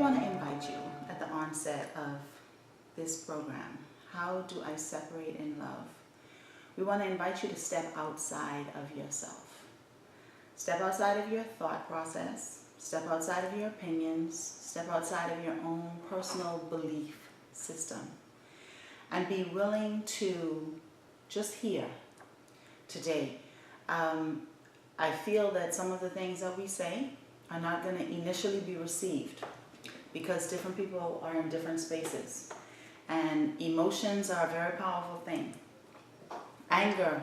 want to invite you at the onset of this program, How Do I Separate in Love? We want to invite you to step outside of yourself. Step outside of your thought process. Step outside of your opinions. Step outside of your own personal belief system. And be willing to just hear today. I feel that some of the things that we say are not going to initially be received because different people are in different spaces. And emotions are a very powerful thing. Anger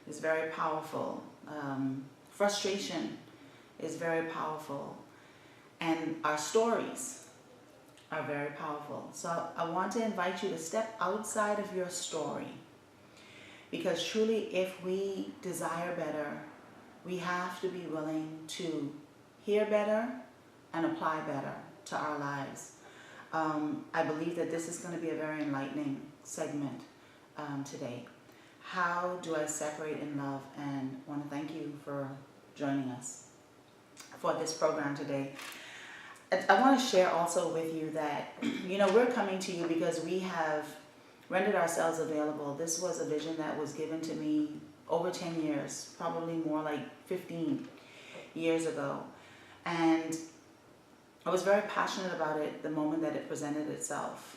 is very powerful. Frustration is very powerful. And our stories are very powerful. So I want to invite you to step outside of your story. Because truly, if we desire better, we have to be willing to hear better and apply better to our lives. I believe that this is going to be a very enlightening segment today. How do I separate in love? And I want to thank you for joining us for this program today. I want to share also with you that, we're coming to you because we have rendered ourselves available. This was a vision that was given to me over 10 years, probably more like 15 years ago. And I was very passionate about it the moment that it presented itself.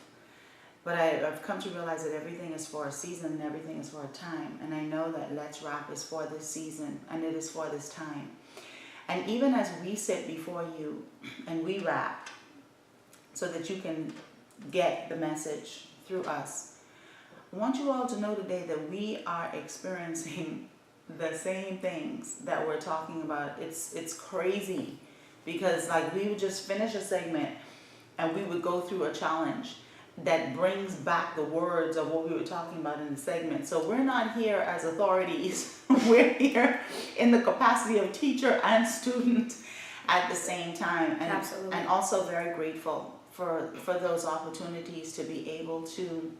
But I've come to realize that everything is for a season and everything is for a time. And I know that Let's Rap is for this season and it is for this time. And even as we sit before you and we rap so that you can get the message through us, I want you all to know today that we are experiencing the same things that we're talking about. It's crazy because we would just finish a segment and we would go through a challenge that brings back the words of what we were talking about in the segment. So we're not here as authorities. We're here in the capacity of teacher and student at the same time. And, Absolutely. And also very grateful for those opportunities to be able to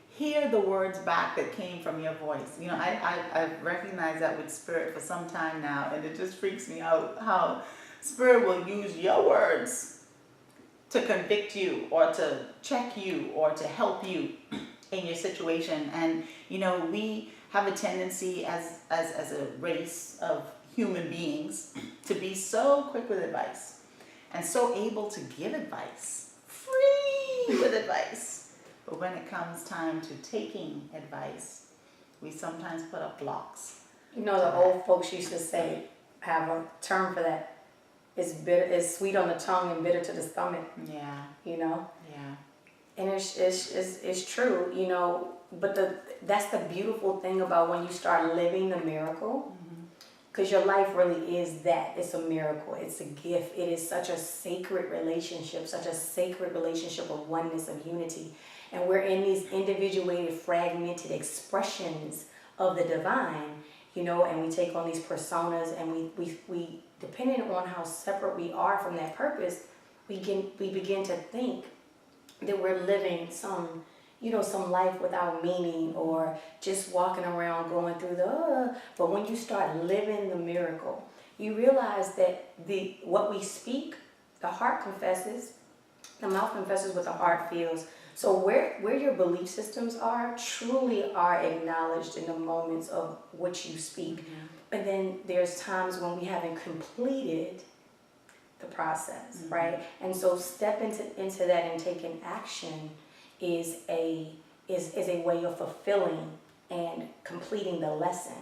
hear the words back that came from your voice. I've recognized that with Spirit for some time now, and it just freaks me out how Spirit will use your words to convict you or to check you or to help you in your situation. And we have a tendency as a race of human beings to be so quick with advice and so able to give advice, free with advice. But when it comes time to taking advice, we sometimes put up blocks. The old folks used to say, have a term for that. It's bitter, it's sweet on the tongue and bitter to the stomach. Yeah. Yeah. And it's true, but that's the beautiful thing about when you start living the miracle. Because your life really is that. It's a miracle. It's a gift. It is such a sacred relationship of oneness, of unity. And we're in these individuated, fragmented expressions of the divine, and we take on these personas, and we depending on how separate we are from that purpose, we begin to think that we're living some life without meaning or just walking around going through but when you start living the miracle, you realize that what we speak, the heart confesses, the mouth confesses what the heart feels. So where your belief systems are truly are acknowledged in the moments of which you speak. And then there's times when we haven't completed the process, right? And so step into that and taking action is a way of fulfilling and completing the lesson.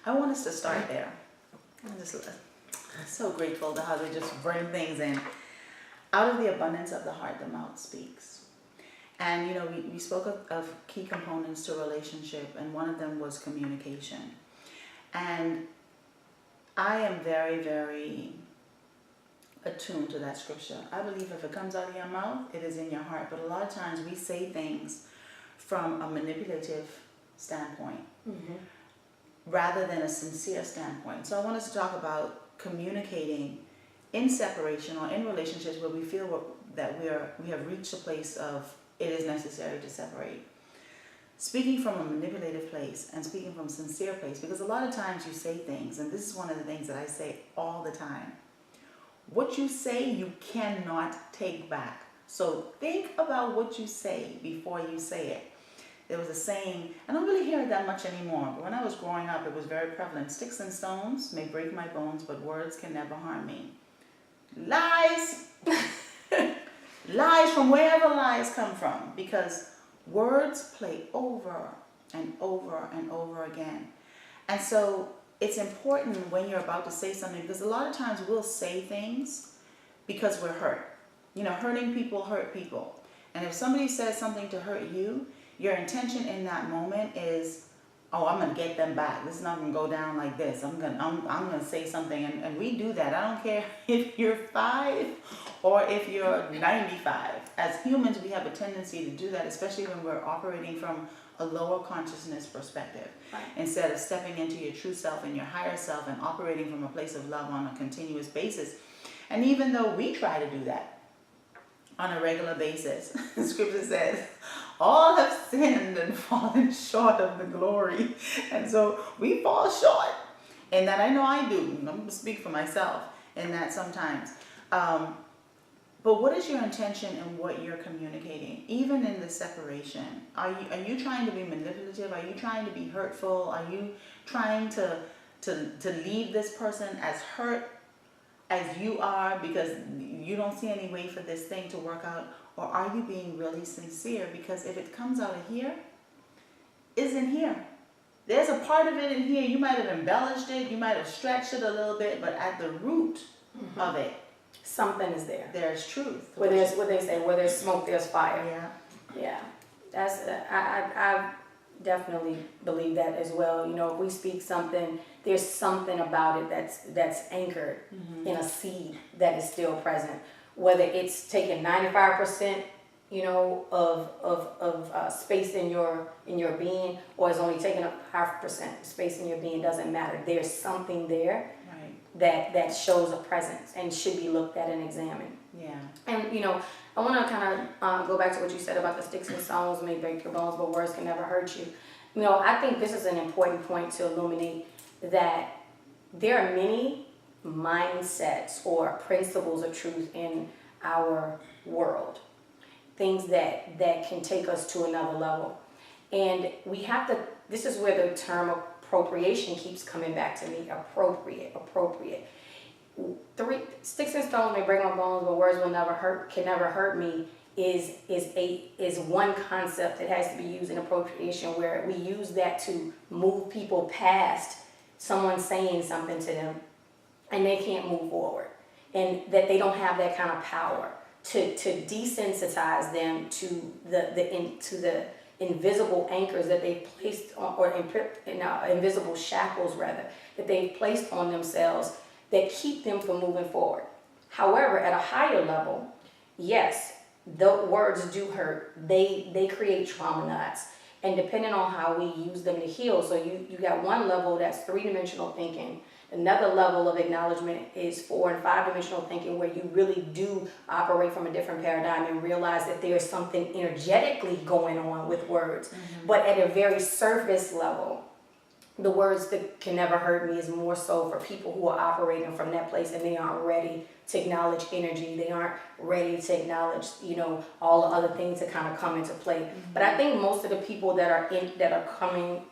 I want us to start there. I'm so grateful to how they just bring things in. Out of the abundance of the heart, the mouth speaks. And we spoke of key components to a relationship, and one of them was communication. And I am very, very attuned to that scripture. I believe if it comes out of your mouth, it is in your heart. But a lot of times we say things from a manipulative standpoint rather than a sincere standpoint. So I want us to talk about communicating in separation or in relationships where we feel that we have reached a place of it is necessary to separate. Speaking from a manipulative place and speaking from a sincere place, because a lot of times you say things, and this is one of the things that I say all the time. What you say, you cannot take back. So think about what you say before you say it. There was a saying, I don't really hear it that much anymore, but when I was growing up, it was very prevalent. Sticks and stones may break my bones, but words can never harm me. Lies! Lies from wherever lies come from, because words play over and over and over again. And so it's important when you're about to say something, because a lot of times we'll say things because we're hurt. You know, hurting people hurt people. And if somebody says something to hurt you, your intention in that moment is, oh, I'm going to get them back. This is not going to go down like this. I'm going to say something. And we do that. I don't care if you're 5 or if you're 95. As humans, we have a tendency to do that, especially when we're operating from a lower consciousness perspective. Right. Instead of stepping into your true self and your higher self and operating from a place of love on a continuous basis. And even though we try to do that on a regular basis, the scripture says, all have sinned and fallen short of the glory. And so we fall short. And that I know I do. I'm going to speak for myself in that sometimes. But what is your intention in what you're communicating? Even in the separation, are you trying to be manipulative? Are you trying to be hurtful? Are you trying to leave this person as hurt as you are because you don't see any way for this thing to work out? Or are you being really sincere? Because if it comes out of here, it's in here. There's a part of it in here. You might have embellished it. You might have stretched it a little bit. But at the root of it, something is there. there's truth. Where there's what they say, where there's smoke, there's fire. Yeah. Yeah, that's I definitely believe that as well. You know, if we speak something, there's something about it that's anchored in a seed that is still present. Whether it's taking 95%, you know, of space in your being, or it's only taking up 0.5% space in your being, doesn't matter. There's something there that shows a presence and should be looked at and examined. Yeah. And you know, I want to kind of go back to what you said about the sticks and stones may break your bones, but words can never hurt you. You know, I think this is an important point to illuminate, that there are many mindsets or principles of truth in our world, things that can take us to another level. And we have to, this is where the term appropriation keeps coming back to me. Appropriate. 3 sticks and stones may break my bones, but words will never hurt, can never hurt me, is one concept that has to be used in appropriation, where we use that to move people past someone saying something to them and they can't move forward, and that they don't have that kind of power to desensitize them to the invisible anchors that they've placed on, or invisible shackles rather, that they've placed on themselves that keep them from moving forward. However, at a higher level, yes, the words do hurt. They create trauma knots. And depending on how we use them to heal, so you got one level that's 3-dimensional thinking. Another level of acknowledgement is 4 and 5-dimensional thinking, where you really do operate from a different paradigm and realize that there's something energetically going on with words. But at a very surface level, the words that can never hurt me is more so for people who are operating from that place and they aren't ready to acknowledge energy. They aren't ready to acknowledge, you know, all the other things that kind of come into play. But I think most of the people that are coming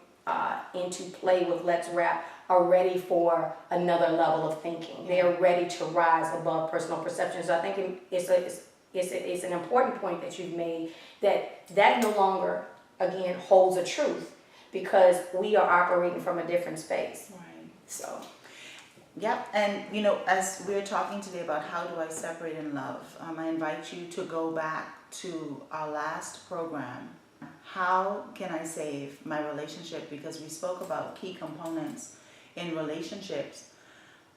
into play with Let's Rap are ready for another level of thinking. They are ready to rise above personal perception. So I think it's an important point that you've made, that no longer, again, holds a truth, because we are operating from a different space. Right. So. Yep. And, you know, as we're talking today about how do I separate in love, I invite you to go back to our last program. How can I save my relationship? Because we spoke about key components in relationships,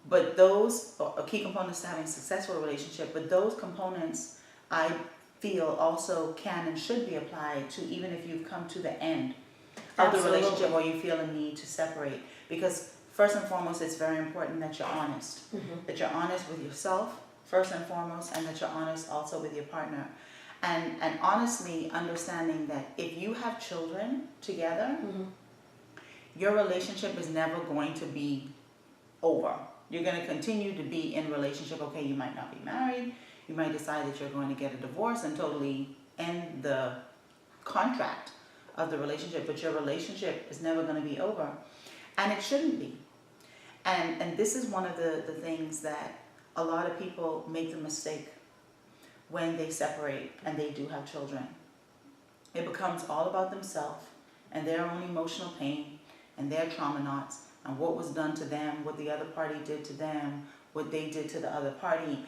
but those are key components to having a successful relationship, but those components I feel also can and should be applied to even if you've come to the end of the relationship or you feel a need to separate. Because first and foremost, it's very important that you're honest. That you're honest with yourself, first and foremost, and that you're honest also with your partner. And honestly understanding that if you have children together, your relationship is never going to be over. You're going to continue to be in a relationship. Okay, you might not be married. You might decide that you're going to get a divorce and totally end the contract of the relationship, but your relationship is never going to be over. And it shouldn't be. And this is one of the things that a lot of people make the mistake when they separate and they do have children. It becomes all about themselves and their own emotional pain and their trauma knots and what was done to them, what the other party did to them, what they did to the other party.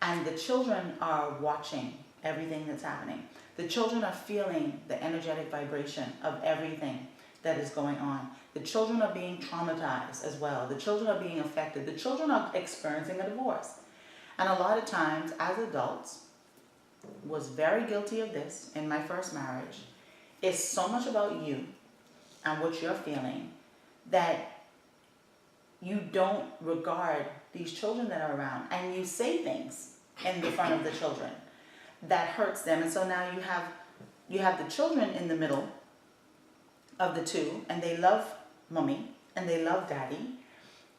And the children are watching everything that's happening. The children are feeling the energetic vibration of everything that is going on. The children are being traumatized as well. The children are being affected. The children are experiencing a divorce. And a lot of times, as adults, was very guilty of this in my first marriage. It's so much about you and what you're feeling that you don't regard these children that are around, and you say things in the front of the children that hurts them. And so now you have the children in the middle of the two, and they love mommy and they love daddy,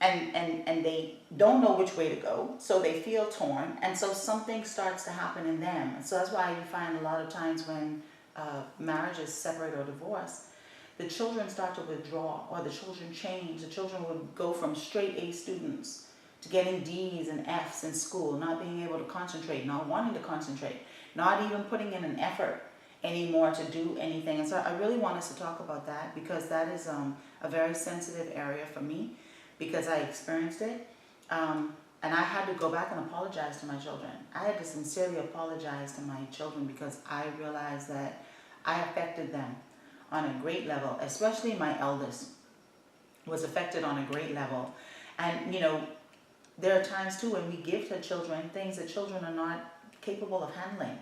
and they don't know which way to go, so they feel torn, and so something starts to happen in them. And so that's why you find a lot of times when marriages separate or divorce, the children start to withdraw, or the children change. The children would go from straight A students to getting D's and F's in school, not being able to concentrate, not wanting to concentrate, not even putting in an effort anymore to do anything. And so I really want us to talk about that, because that is a very sensitive area for me, because I experienced it. And I had to go back and apologize to my children. I had to sincerely apologize to my children, because I realized that I affected them on a great level, especially my eldest was affected on a great level. And, you know, there are times too when we give to children things that children are not capable of handling.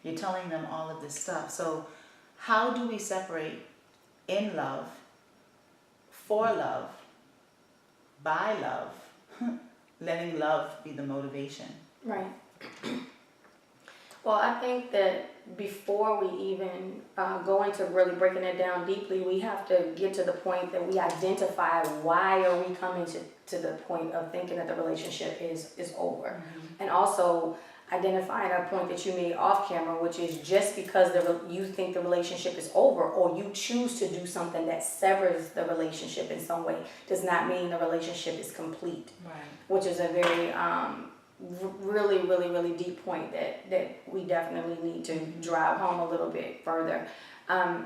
You're telling them all of this stuff. So how do we separate in love, for love, by love, letting love be the motivation? Right. Well, I think that before we even go into really breaking it down deeply, we have to get to the point that we identify why are we coming to the point of thinking that the relationship is over. Mm-hmm. And also identifying a point that you made off camera, which is just because you think the relationship is over, or you choose to do something that severs the relationship in some way, does not mean the relationship is complete. Right. Which is a very really, really, really deep point that we definitely need to drive home a little bit further. I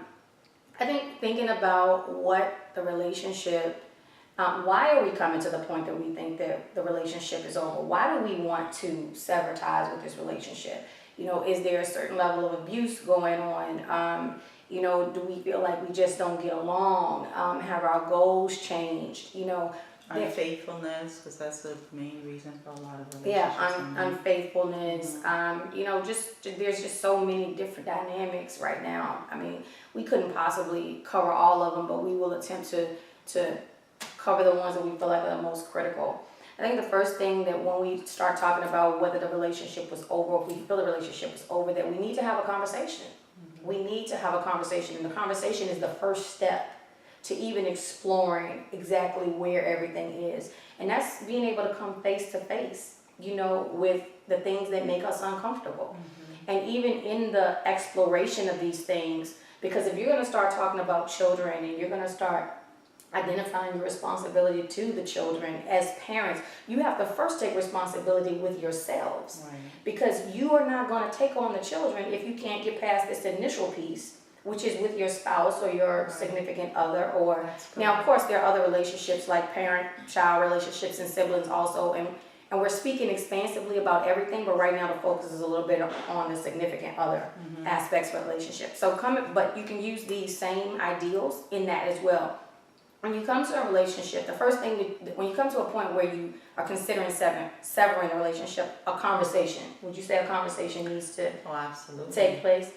think thinking about what the relationship, why are we coming to the point that we think that the relationship is over? Why do we want to sever ties with this relationship? You know, is there a certain level of abuse going on? You know, do we feel like we just don't get along? Have our goals changed? You know, unfaithfulness, because that's the main reason for a lot of relationships. Yeah, unfaithfulness. Mm-hmm. You know, there's just so many different dynamics right now. I mean, we couldn't possibly cover all of them, but we will attempt to cover the ones that we feel like are the most critical. I think the first thing that when we start talking about whether the relationship was over, if we feel the relationship is over, that we need to have a conversation. Mm-hmm. We need to have a conversation, and the conversation is the first step to even exploring exactly where everything is. And that's being able to come face to face, you know, with the things that make us uncomfortable. Mm-hmm. And even in the exploration of these things, because if you're gonna start talking about children and you're gonna start identifying your responsibility to the children as parents, you have to first take responsibility with yourselves. Right. Because you are not gonna take on the children if you can't get past this initial piece, which is with your spouse or your significant other, or now of course there are other relationships like parent-child relationships and siblings also, and we're speaking expansively about everything, but right now the focus is a little bit on the significant other aspects of relationships. So but you can use these same ideals in that as well. When you come to a relationship, the first thing, when you come to a point where you are considering severing the relationship, a conversation, would you say a conversation needs to take place?